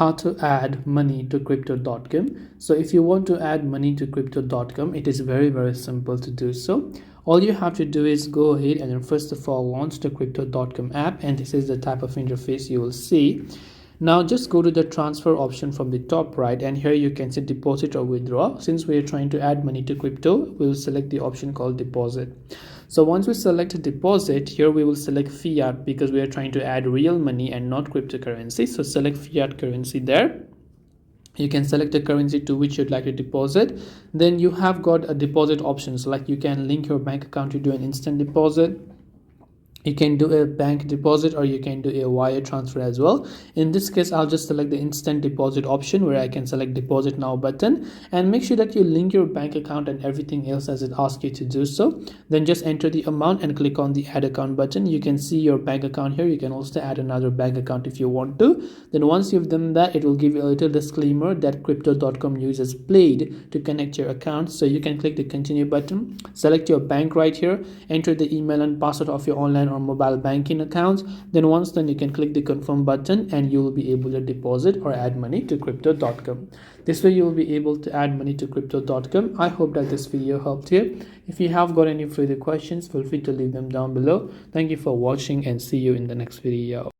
how to add money to crypto.com. So if you want to add money to crypto.com, it is very simple to do so. All you have to do is go ahead and then first of all launch the crypto.com app, and this is the type of interface you will see. Now just go to the transfer option from the top right, and here you can see deposit or withdraw. Since we are trying to add money to crypto, we will select the option called deposit. So once we select deposit, here we will select fiat because we are trying to add real money and not cryptocurrency. So select fiat currency there. You can select the currency to which you'd like to deposit. Then you have got a deposit options, like you can link your bank account to do an instant deposit. You can do a bank deposit, or you can do a wire transfer as well. In this case, I'll just select the instant deposit option, where I can select deposit now button, and make sure that you link your bank account and everything else as it asks you to do so. Then just enter the amount and click on the add account button. You can see your bank account here. You can also add another bank account if you want to. Then once you've done that, it will give you a little disclaimer that crypto.com uses Plaid to connect your account. So you can click the continue button, select your bank right here, enter the email and password of your online or mobile banking accounts. Then once done, you can click the confirm button and you will be able to deposit or add money to crypto.com. This way you will be able to add money to crypto.com. I hope that this video helped you. If you have got any further questions, feel free to leave them down below. Thank you for watching and see you in the next video.